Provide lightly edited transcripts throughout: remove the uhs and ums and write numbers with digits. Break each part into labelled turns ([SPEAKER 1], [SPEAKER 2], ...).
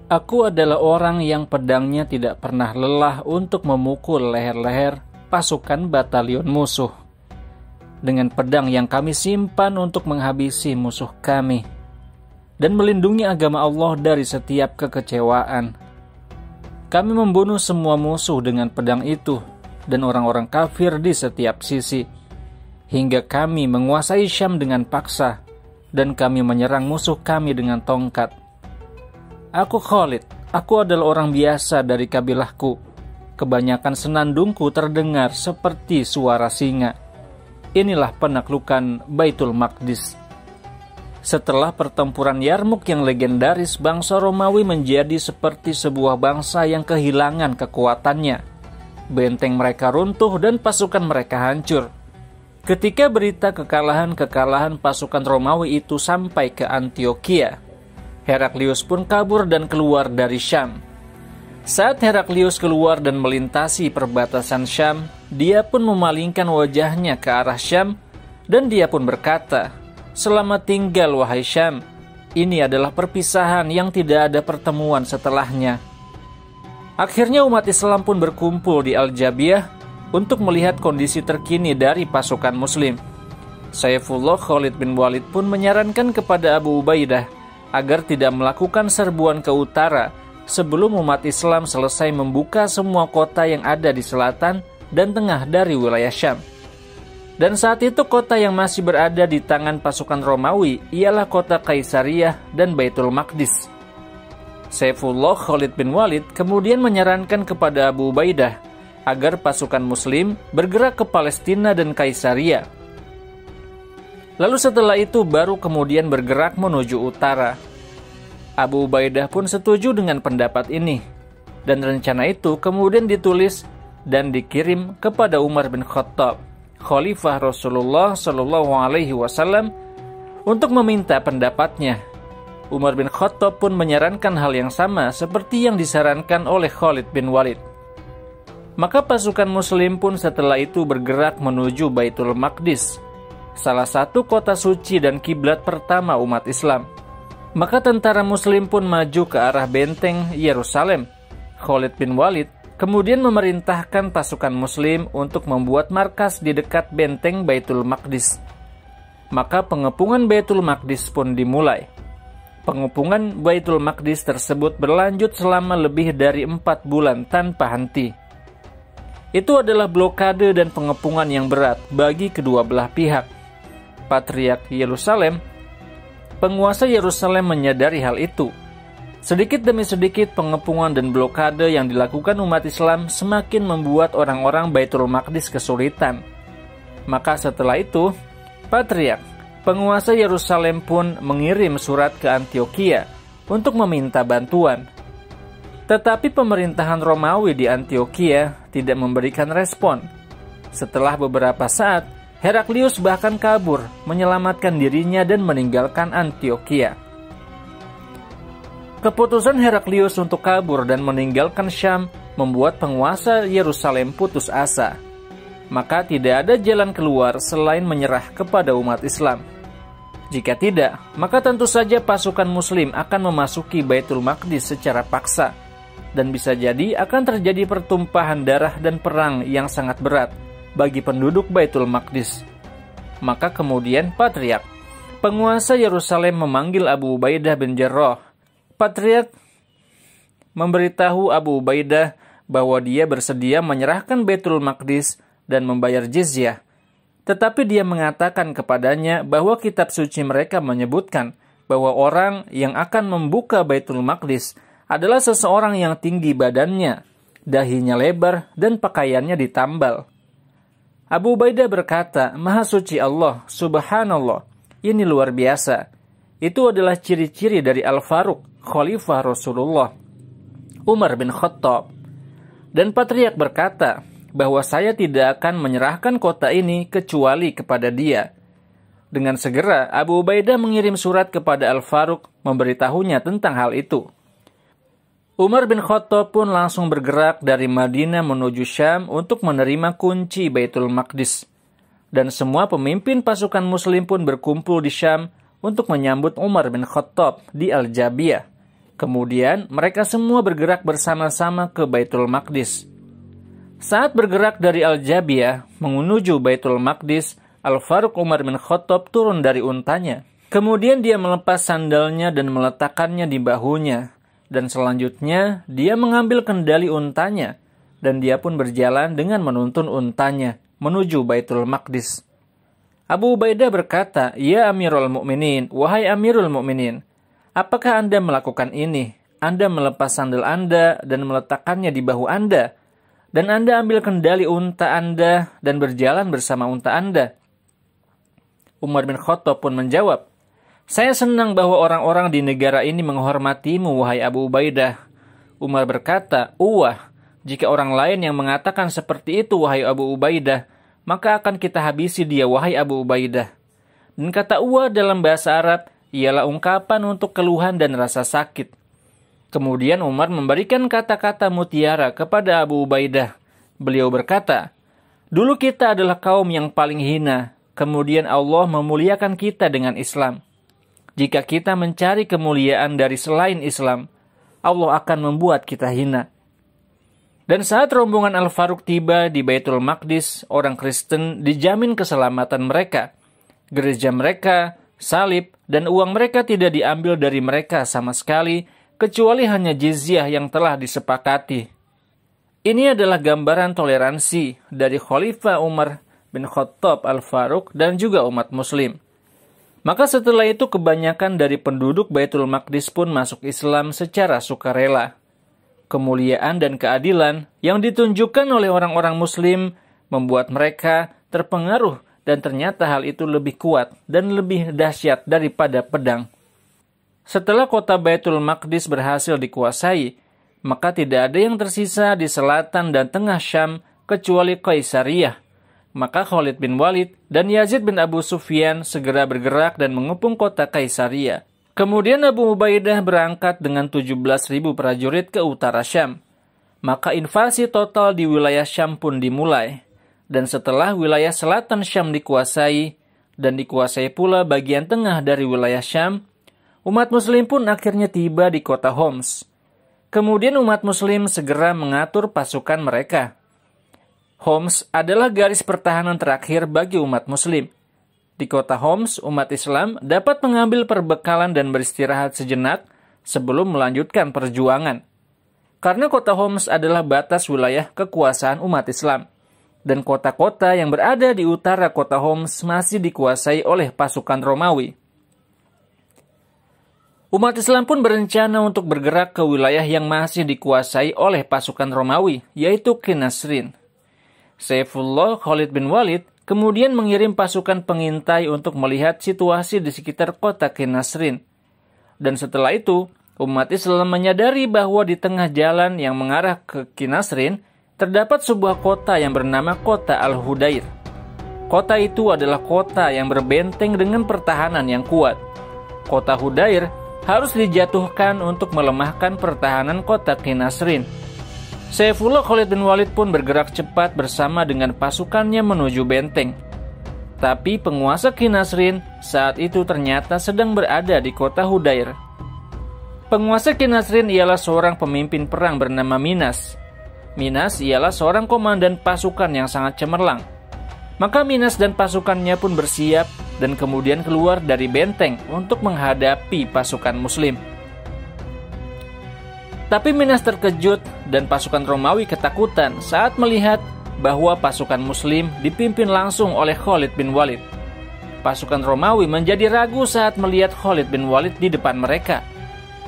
[SPEAKER 1] Aku adalah orang yang pedangnya tidak pernah lelah untuk memukul leher-leher pasukan batalion musuh. Dengan pedang yang kami simpan untuk menghabisi musuh kami dan melindungi agama Allah dari setiap kekecewaan. Kami membunuh semua musuh dengan pedang itu dan orang-orang kafir di setiap sisi, hingga kami menguasai Syam dengan paksa dan kami menyerang musuh kami dengan tongkat. Aku Khalid, aku adalah orang biasa dari kabilahku. Kebanyakan senandungku terdengar seperti suara singa. Inilah penaklukan Baitul Maqdis. Setelah pertempuran Yarmuk yang legendaris, bangsa Romawi menjadi seperti sebuah bangsa yang kehilangan kekuatannya. Benteng mereka runtuh dan pasukan mereka hancur. Ketika berita kekalahan pasukan Romawi itu sampai ke Antioquia, Heraklius pun kabur dan keluar dari Syam. Saat Heraklius keluar dan melintasi perbatasan Syam, dia pun memalingkan wajahnya ke arah Syam dan dia pun berkata, "Selamat tinggal wahai Syam, ini adalah perpisahan yang tidak ada pertemuan setelahnya." Akhirnya umat Islam pun berkumpul di Al-Jabiyah untuk melihat kondisi terkini dari pasukan Muslim. Saifullah Khalid bin Walid pun menyarankan kepada Abu Ubaidah agar tidak melakukan serbuan ke utara sebelum umat Islam selesai membuka semua kota yang ada di selatan dan tengah dari wilayah Syam. Dan saat itu kota yang masih berada di tangan pasukan Romawi ialah kota Kaisariah dan Baitul Maqdis. Saifullah Khalid bin Walid kemudian menyarankan kepada Abu Ubaidah agar pasukan Muslim bergerak ke Palestina dan Kaisariah. Lalu setelah itu baru kemudian bergerak menuju utara. Abu Ubaidah pun setuju dengan pendapat ini, dan rencana itu kemudian ditulis dan dikirim kepada Umar bin Khattab, Khalifah Rasulullah Shallallahu Alaihi Wasallam, untuk meminta pendapatnya. Umar bin Khattab pun menyarankan hal yang sama seperti yang disarankan oleh Khalid bin Walid. Maka pasukan Muslim pun setelah itu bergerak menuju Baitul Maqdis, salah satu kota suci dan kiblat pertama umat Islam. Maka tentara Muslim pun maju ke arah benteng Yerusalem. Khalid bin Walid kemudian memerintahkan pasukan Muslim untuk membuat markas di dekat benteng Baitul Maqdis. Maka pengepungan Baitul Maqdis pun dimulai. Pengepungan Baitul Maqdis tersebut berlanjut selama lebih dari 4 bulan tanpa henti. Itu adalah blokade dan pengepungan yang berat bagi kedua belah pihak. Patriark Yerusalem, penguasa Yerusalem menyadari hal itu. Sedikit demi sedikit pengepungan dan blokade yang dilakukan umat Islam semakin membuat orang-orang Baitul Maqdis kesulitan. Maka setelah itu, Patriark, penguasa Yerusalem pun mengirim surat ke Antioquia untuk meminta bantuan. Tetapi pemerintahan Romawi di Antioquia tidak memberikan respon. Setelah beberapa saat, Heraklius bahkan kabur, menyelamatkan dirinya dan meninggalkan Antioquia. Keputusan Heraklius untuk kabur dan meninggalkan Syam membuat penguasa Yerusalem putus asa. Maka tidak ada jalan keluar selain menyerah kepada umat Islam. Jika tidak, maka tentu saja pasukan Muslim akan memasuki Baitul Maqdis secara paksa, dan bisa jadi akan terjadi pertumpahan darah dan perang yang sangat berat bagi penduduk Baitul Maqdis. Maka kemudian Patriark, penguasa Yerusalem memanggil Abu Ubaidah bin Jarrah. Patriark memberitahu Abu Ubaidah bahwa dia bersedia menyerahkan Baitul Maqdis dan membayar jizyah. Tetapi dia mengatakan kepadanya bahwa kitab suci mereka menyebutkan bahwa orang yang akan membuka Baitul Maqdis adalah seseorang yang tinggi badannya, dahinya lebar, dan pakaiannya ditambal. Abu Ubaidah berkata, "Maha suci Allah, subhanallah, ini luar biasa." Itu adalah ciri-ciri dari Al-Faruq, Khalifah Rasulullah, Umar bin Khattab. Dan Patriark berkata bahwa saya tidak akan menyerahkan kota ini kecuali kepada dia. Dengan segera, Abu Ubaidah mengirim surat kepada Al-Faruq memberitahunya tentang hal itu. Umar bin Khattab pun langsung bergerak dari Madinah menuju Syam untuk menerima kunci Baitul Maqdis. Dan semua pemimpin pasukan Muslim pun berkumpul di Syam untuk menyambut Umar bin Khattab di Al-Jabiyah. Kemudian mereka semua bergerak bersama-sama ke Baitul Maqdis. Saat bergerak dari Al-Jabiyah menuju Baitul Maqdis, Al-Faruq Umar bin Khattab turun dari untanya. Kemudian dia melepas sandalnya dan meletakkannya di bahunya. Dan selanjutnya dia mengambil kendali untanya. Dan dia pun berjalan dengan menuntun untanya menuju Baitul Maqdis. Abu Ubaidah berkata, "Ya Amirul Mukminin, wahai Amirul Mukminin, apakah Anda melakukan ini? Anda melepas sandal Anda dan meletakkannya di bahu Anda, dan Anda ambil kendali unta Anda dan berjalan bersama unta Anda." Umar bin Khattab pun menjawab, "Saya senang bahwa orang-orang di negara ini menghormatimu, wahai Abu Ubaidah." Umar berkata, "Wah, jika orang lain yang mengatakan seperti itu, wahai Abu Ubaidah, maka akan kita habisi dia, wahai Abu Ubaidah." Dan kata uwa dalam bahasa Arab ialah ungkapan untuk keluhan dan rasa sakit. Kemudian Umar memberikan kata-kata mutiara kepada Abu Ubaidah. Beliau berkata, "Dulu kita adalah kaum yang paling hina, kemudian Allah memuliakan kita dengan Islam. Jika kita mencari kemuliaan dari selain Islam, Allah akan membuat kita hina." Dan saat rombongan Al-Faruq tiba di Baitul Maqdis, orang Kristen dijamin keselamatan mereka. Gereja mereka, salib, dan uang mereka tidak diambil dari mereka sama sekali, kecuali hanya jizyah yang telah disepakati. Ini adalah gambaran toleransi dari Khalifah Umar bin Khattab Al-Faruq dan juga umat muslim. Maka setelah itu kebanyakan dari penduduk Baitul Maqdis pun masuk Islam secara sukarela. Kemuliaan dan keadilan yang ditunjukkan oleh orang-orang muslim membuat mereka terpengaruh, dan ternyata hal itu lebih kuat dan lebih dahsyat daripada pedang. Setelah kota Baitul Maqdis berhasil dikuasai, maka tidak ada yang tersisa di selatan dan tengah Syam kecuali Qaisariyah. Maka Khalid bin Walid dan Yazid bin Abu Sufyan segera bergerak dan mengepung kota Qaisariyah. Kemudian Abu Ubaidah berangkat dengan 17.000 prajurit ke utara Syam. Maka invasi total di wilayah Syam pun dimulai. Dan setelah wilayah selatan Syam dikuasai, dan dikuasai pula bagian tengah dari wilayah Syam, umat muslim pun akhirnya tiba di kota Homs. Kemudian umat muslim segera mengatur pasukan mereka. Homs adalah garis pertahanan terakhir bagi umat muslim. Di kota Homs, umat Islam dapat mengambil perbekalan dan beristirahat sejenak sebelum melanjutkan perjuangan. Karena kota Homs adalah batas wilayah kekuasaan umat Islam. Dan kota-kota yang berada di utara kota Homs masih dikuasai oleh pasukan Romawi. Umat Islam pun berencana untuk bergerak ke wilayah yang masih dikuasai oleh pasukan Romawi, yaitu Qinasrin. Saifullah Khalid bin Walid kemudian mengirim pasukan pengintai untuk melihat situasi di sekitar kota Qinasrin. Dan setelah itu, umat Islam menyadari bahwa di tengah jalan yang mengarah ke Qinasrin, terdapat sebuah kota yang bernama Kota Al-Hudair. Kota itu adalah kota yang berbenteng dengan pertahanan yang kuat. Kota Hudair harus dijatuhkan untuk melemahkan pertahanan kota Qinasrin. Saifullah Khalid bin Walid pun bergerak cepat bersama dengan pasukannya menuju benteng. Tapi penguasa Qinasrin saat itu ternyata sedang berada di kota Hudair. Penguasa Qinasrin ialah seorang pemimpin perang bernama Minas. Minas ialah seorang komandan pasukan yang sangat cemerlang. Maka Minas dan pasukannya pun bersiap dan kemudian keluar dari benteng untuk menghadapi pasukan muslim. Tapi Minas terkejut dan pasukan Romawi ketakutan saat melihat bahwa pasukan muslim dipimpin langsung oleh Khalid bin Walid. Pasukan Romawi menjadi ragu saat melihat Khalid bin Walid di depan mereka.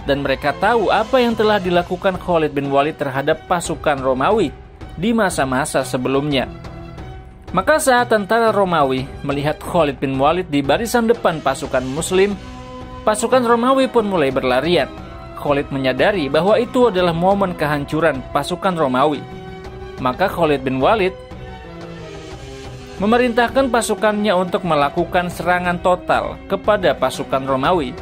[SPEAKER 1] Dan mereka tahu apa yang telah dilakukan Khalid bin Walid terhadap pasukan Romawi di masa-masa sebelumnya. Maka saat tentara Romawi melihat Khalid bin Walid di barisan depan pasukan muslim, pasukan Romawi pun mulai berlarian. Khalid menyadari bahwa itu adalah momen kehancuran pasukan Romawi. Maka Khalid bin Walid memerintahkan pasukannya untuk melakukan serangan total kepada pasukan Romawi.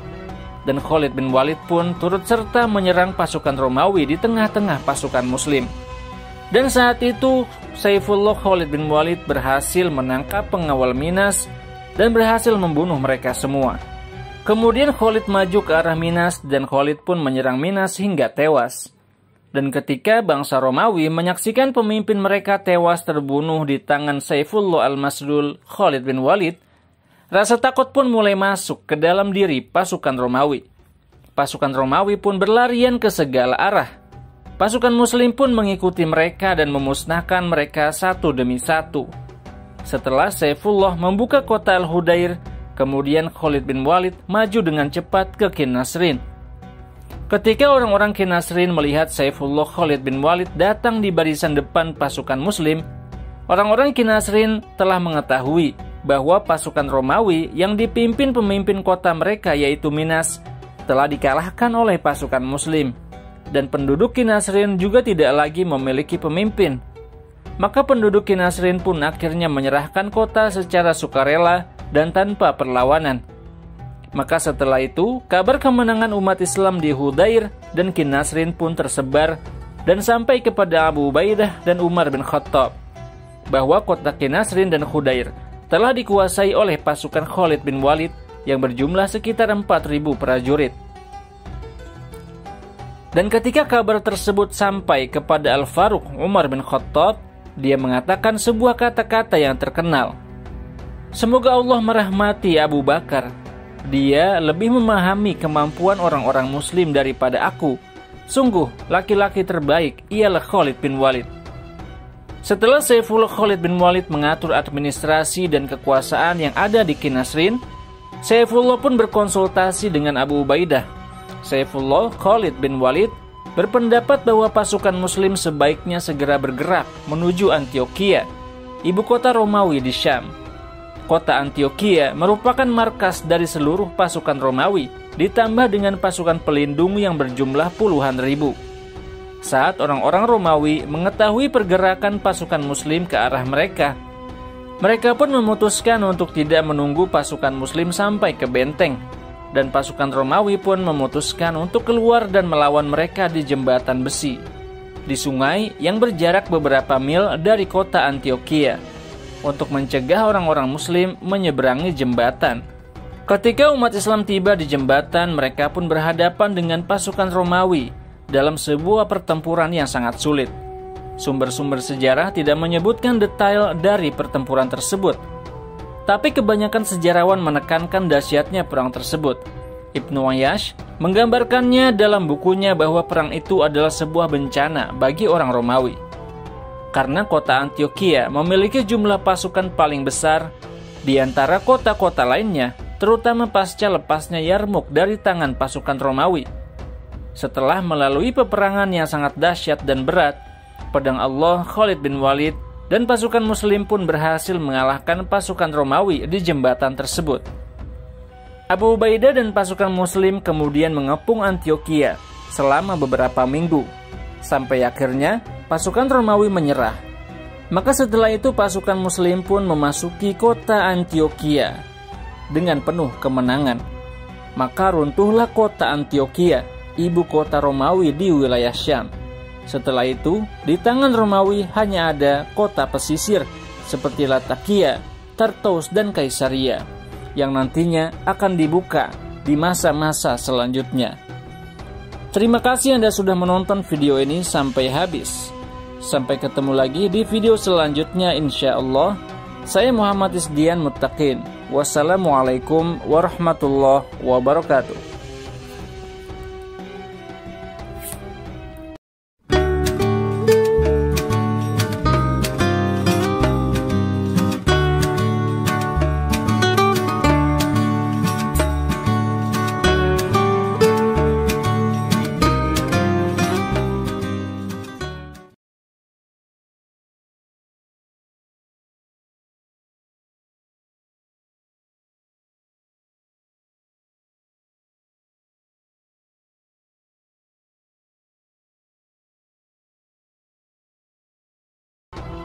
[SPEAKER 1] Dan Khalid bin Walid pun turut serta menyerang pasukan Romawi di tengah-tengah pasukan muslim. Dan saat itu, Saifullah Khalid bin Walid berhasil menangkap pengawal Minas dan berhasil membunuh mereka semua. Kemudian Khalid maju ke arah Minas dan Khalid pun menyerang Minas hingga tewas. Dan ketika bangsa Romawi menyaksikan pemimpin mereka tewas terbunuh di tangan Saifullah al-Maslul Khalid bin Walid, rasa takut pun mulai masuk ke dalam diri pasukan Romawi. Pasukan Romawi pun berlarian ke segala arah. Pasukan Muslim pun mengikuti mereka dan memusnahkan mereka satu demi satu. Setelah Saifullah membuka kota Al-Hudair, kemudian Khalid bin Walid maju dengan cepat ke Qinasrin. Ketika orang-orang Qinasrin melihat Saifullah Khalid bin Walid datang di barisan depan pasukan Muslim, orang-orang Qinasrin telah mengetahui bahwa pasukan Romawi yang dipimpin pemimpin kota mereka yaitu Minas telah dikalahkan oleh pasukan Muslim, dan penduduk Qinasrin juga tidak lagi memiliki pemimpin. Maka penduduk Qinasrin pun akhirnya menyerahkan kota secara sukarela dan tanpa perlawanan. Maka setelah itu, kabar kemenangan umat Islam di Hudair dan Qinasrin pun tersebar dan sampai kepada Abu Ubaidah dan Umar bin Khattab bahwa kota Qinasrin dan Hudair telah dikuasai oleh pasukan Khalid bin Walid yang berjumlah sekitar 4.000 prajurit. Dan ketika kabar tersebut sampai kepada Al-Faruq Umar bin Khattab, dia mengatakan sebuah kata-kata yang terkenal. Semoga Allah merahmati Abu Bakar. Dia lebih memahami kemampuan orang-orang Muslim daripada aku. Sungguh, laki-laki terbaik ialah Khalid bin Walid. Setelah Saifullah Khalid bin Walid mengatur administrasi dan kekuasaan yang ada di Qinasrin, Saifullah pun berkonsultasi dengan Abu Ubaidah. Saifullah Khalid bin Walid berpendapat bahwa pasukan Muslim sebaiknya segera bergerak menuju Antioquia, ibu kota Romawi di Syam. Kota Antioquia merupakan markas dari seluruh pasukan Romawi, ditambah dengan pasukan pelindung yang berjumlah puluhan ribu. Saat orang-orang Romawi mengetahui pergerakan pasukan Muslim ke arah mereka, mereka pun memutuskan untuk tidak menunggu pasukan Muslim sampai ke benteng, dan pasukan Romawi pun memutuskan untuk keluar dan melawan mereka di jembatan besi, di sungai yang berjarak beberapa mil dari kota Antioquia, untuk mencegah orang-orang Muslim menyeberangi jembatan. Ketika umat Islam tiba di jembatan, mereka pun berhadapan dengan pasukan Romawi dalam sebuah pertempuran yang sangat sulit. Sumber-sumber sejarah tidak menyebutkan detail dari pertempuran tersebut, tapi kebanyakan sejarawan menekankan dahsyatnya perang tersebut. Ibnu Ayyash menggambarkannya dalam bukunya bahwa perang itu adalah sebuah bencana bagi orang Romawi. Karena kota Antioquia memiliki jumlah pasukan paling besar di antara kota-kota lainnya, terutama pasca lepasnya Yarmuk dari tangan pasukan Romawi. Setelah melalui peperangan yang sangat dahsyat dan berat, pedang Allah Khalid bin Walid dan pasukan Muslim pun berhasil mengalahkan pasukan Romawi di jembatan tersebut. Abu Ubaidah dan pasukan Muslim kemudian mengepung Antioquia selama beberapa minggu, sampai akhirnya pasukan Romawi menyerah. Maka setelah itu pasukan Muslim pun memasuki kota Antioquia dengan penuh kemenangan. Maka runtuhlah kota Antioquia, ibu kota Romawi di wilayah Syam. Setelah itu, di tangan Romawi hanya ada kota pesisir seperti Latakia, Tartous, dan Kaisaria, yang nantinya akan dibuka di masa-masa selanjutnya. Terima kasih Anda sudah menonton video ini sampai habis. Sampai ketemu lagi di video selanjutnya insya Allah. Saya Muhammad Isdian Muttaqin. Wassalamualaikum warahmatullahi wabarakatuh.